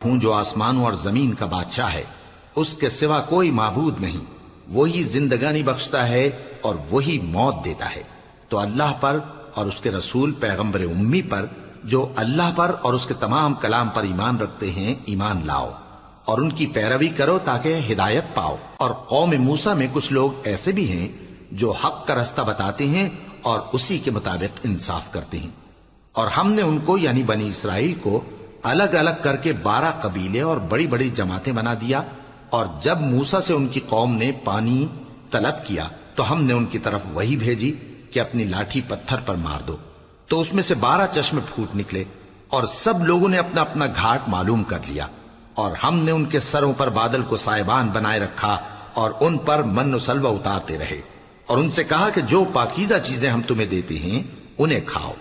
ہوں جو آسمانوں اور زمین کا بادشاہ ہے، اس کے سوا کوئی معبود نہیں، وہی زندگانی بخشتا ہے اور وہی موت دیتا ہے۔ تو اللہ پر اور اس کے رسول پیغمبر امی پر جو اللہ پر اور اس کے تمام کلام پر ایمان رکھتے ہیں ایمان لاؤ اور ان کی پیروی کرو تاکہ ہدایت پاؤ۔ اور قوم موسیٰ میں کچھ لوگ ایسے بھی ہیں جو حق کا رستہ بتاتے ہیں اور اسی کے مطابق انصاف کرتے ہیں۔ اور ہم نے ان کو یعنی بنی اسرائیل کو الگ الگ کر کے 12 قبیلے اور بڑی بڑی جماعتیں بنا دیا، اور جب موسیٰ سے ان کی قوم نے پانی طلب کیا تو ہم نے ان کی طرف وہی بھیجی کہ اپنی لاٹھی پتھر پر مار دو، تو اس میں سے 12 چشمے پھوٹ نکلے، اور سب لوگوں نے اپنا اپنا گھاٹ معلوم کر لیا۔ اور ہم نے ان کے سروں پر بادل کو سائبان بنائے رکھا اور ان پر من و سلوہ اتارتے رہے، اور ان سے کہا کہ جو پاکیزہ چیزیں ہم تمہیں دیتے ہیں انہیں کھاؤ۔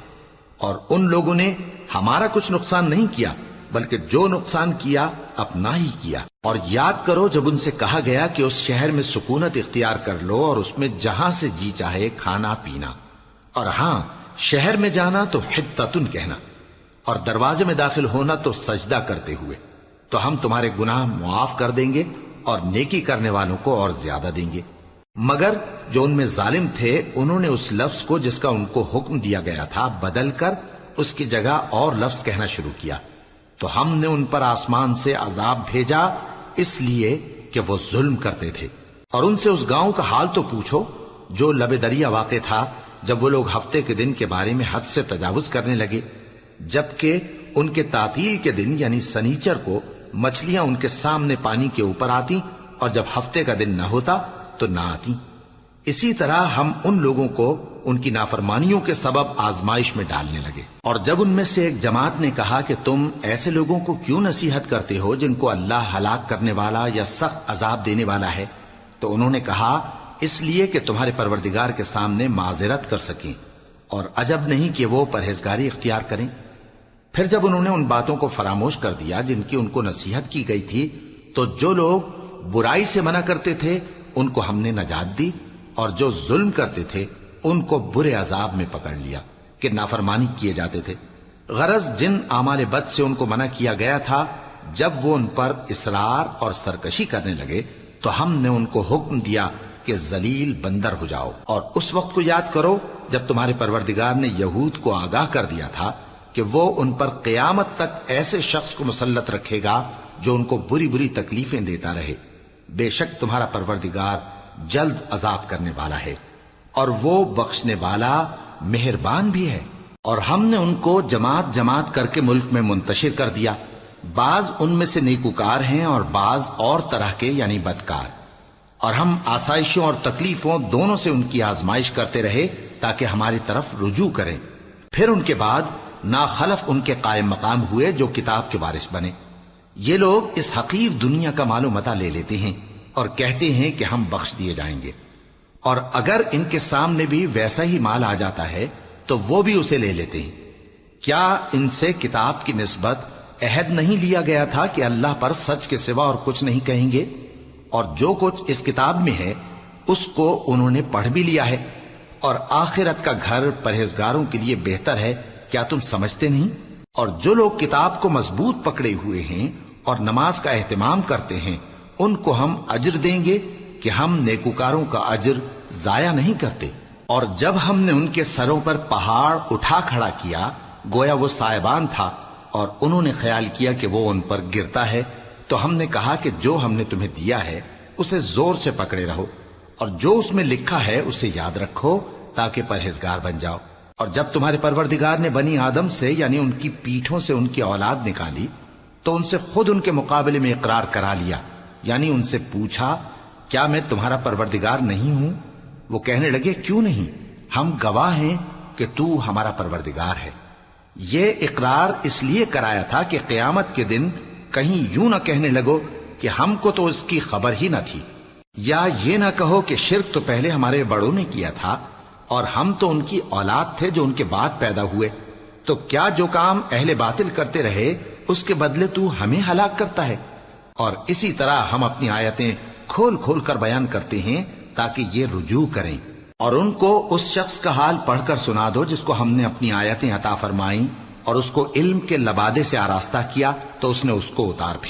اور ان لوگوں نے ہمارا کچھ نقصان نہیں کیا بلکہ جو نقصان کیا اپنا ہی کیا۔ اور یاد کرو جب ان سے کہا گیا کہ اس شہر میں سکونت اختیار کر لو اور اس میں جہاں سے جی چاہے کھانا پینا، اور ہاں شہر میں جانا تو حتتن کہنا، اور دروازے میں داخل ہونا تو سجدہ کرتے ہوئے، تو ہم تمہارے گناہ معاف کر دیں گے اور نیکی کرنے والوں کو اور زیادہ دیں گے۔ مگر جو ان میں ظالم تھے انہوں نے اس لفظ کو جس کا ان کو حکم دیا گیا تھا بدل کر اس کی جگہ اور لفظ کہنا شروع کیا، تو ہم نے ان پر آسمان سے عذاب بھیجا اس لیے کہ وہ ظلم کرتے تھے۔ اور ان سے اس گاؤں کا حال تو پوچھو جو لب دریا واقع تھا، جب وہ لوگ ہفتے کے دن کے بارے میں حد سے تجاوز کرنے لگے، جبکہ ان کے تعطیل کے دن یعنی سنیچر کو مچھلیاں ان کے سامنے پانی کے اوپر آتی، اور جب ہفتے کا دن نہ ہوتا تو نہ آتی۔ اسی طرح ہم ان لوگوں کو ان کی نافرمانیوں کے سبب آزمائش میں ڈالنے لگے۔ اور جب ان میں سے ایک جماعت نے کہا کہ تم ایسے لوگوں کو کیوں نصیحت کرتے ہو جن کو اللہ ہلاک کرنے والا یا سخت عذاب دینے والا ہے، تو انہوں نے کہا اس لیے کہ تمہارے پروردگار کے سامنے معذرت کر سکیں، اور عجب نہیں کہ وہ پرہیزگاری اختیار کریں۔ پھر جب انہوں نے ان باتوں کو فراموش کر دیا جن کی ان کو نصیحت کی گئی تھی، تو جو لوگ برائی سے منع کرتے تھے ان کو ہم نے نجات دی، اور جو ظلم کرتے تھے ان کو برے عذاب میں پکڑ لیا کہ نافرمانی کیے جاتے تھے۔ غرض جن اعمال بد سے ان کو منع کیا گیا تھا، جب وہ ان پر اصرار اور سرکشی کرنے لگے تو ہم نے ان کو حکم دیا کہ ذلیل بندر ہو جاؤ۔ اور اس وقت کو یاد کرو جب تمہارے پروردگار نے یہود کو آگاہ کر دیا تھا کہ وہ ان پر قیامت تک ایسے شخص کو مسلط رکھے گا جو ان کو بری بری تکلیفیں دیتا رہے۔ بے شک تمہارا پروردگار جلد عذاب کرنے والا ہے اور وہ بخشنے والا مہربان بھی ہے۔ اور ہم نے ان کو جماعت جماعت کر کے ملک میں منتشر کر دیا، بعض ان میں سے نیکوکار ہیں اور بعض اور طرح کے یعنی بدکار، اور ہم آسائشوں اور تکلیفوں دونوں سے ان کی آزمائش کرتے رہے تاکہ ہماری طرف رجوع کریں۔ پھر ان کے بعد ناخلف ان کے قائم مقام ہوئے جو کتاب کے وارث بنے۔ یہ لوگ اس حقیر دنیا کا مال و متاع لے لیتے ہیں اور کہتے ہیں کہ ہم بخش دیے جائیں گے، اور اگر ان کے سامنے بھی ویسا ہی مال آ جاتا ہے تو وہ بھی اسے لے لیتے ہیں۔ کیا ان سے کتاب کی نسبت عہد نہیں لیا گیا تھا کہ اللہ پر سچ کے سوا اور کچھ نہیں کہیں گے؟ اور جو کچھ اس کتاب میں ہے اس کو انہوں نے پڑھ بھی لیا ہے، اور آخرت کا گھر پرہیزگاروں کے لیے بہتر ہے، کیا تم سمجھتے نہیں؟ اور جو لوگ کتاب کو مضبوط پکڑے ہوئے ہیں اور نماز کا اہتمام کرتے ہیں ان کو ہم اجر دیں گے کہ ہم نیکوکاروں کا اجر ضائع نہیں کرتے۔ اور جب ہم نے ان کے سروں پر پہاڑ اٹھا کھڑا کیا گویا وہ سائبان تھا، اور انہوں نے خیال کیا کہ وہ ان پر گرتا ہے، تو ہم نے کہا کہ جو ہم نے تمہیں دیا ہے اسے زور سے پکڑے رہو، اور جو اس میں لکھا ہے اسے یاد رکھو تاکہ پرہیزگار بن جاؤ۔ اور جب تمہارے پروردگار نے بنی آدم سے یعنی ان کی پیٹھوں سے ان کی اولاد نکالی تو ان سے خود ان کے مقابلے میں اقرار کرا لیا، یعنی ان سے پوچھا کیا میں تمہارا پروردگار نہیں ہوں؟ وہ کہنے لگے کیوں نہیں، ہم گواہ ہیں کہ تو ہمارا پروردگار ہے۔ یہ اقرار اس لیے کرایا تھا کہ قیامت کے دن کہیں یوں نہ کہنے لگو کہ ہم کو تو اس کی خبر ہی نہ تھی، یا یہ نہ کہو کہ شرک تو پہلے ہمارے بڑوں نے کیا تھا اور ہم تو ان کی اولاد تھے جو ان کے بعد پیدا ہوئے، تو کیا جو کام اہل باطل کرتے رہے اس کے بدلے تو ہمیں ہلاک کرتا ہے؟ اور اسی طرح ہم اپنی آیتیں کھول کھول کر بیان کرتے ہیں تاکہ یہ رجوع کریں۔ اور ان کو اس شخص کا حال پڑھ کر سنا دو جس کو ہم نے اپنی آیتیں عطا فرمائیں اور اس کو علم کے لبادے سے آراستہ کیا تو اس نے اس کو اتار پھینکا۔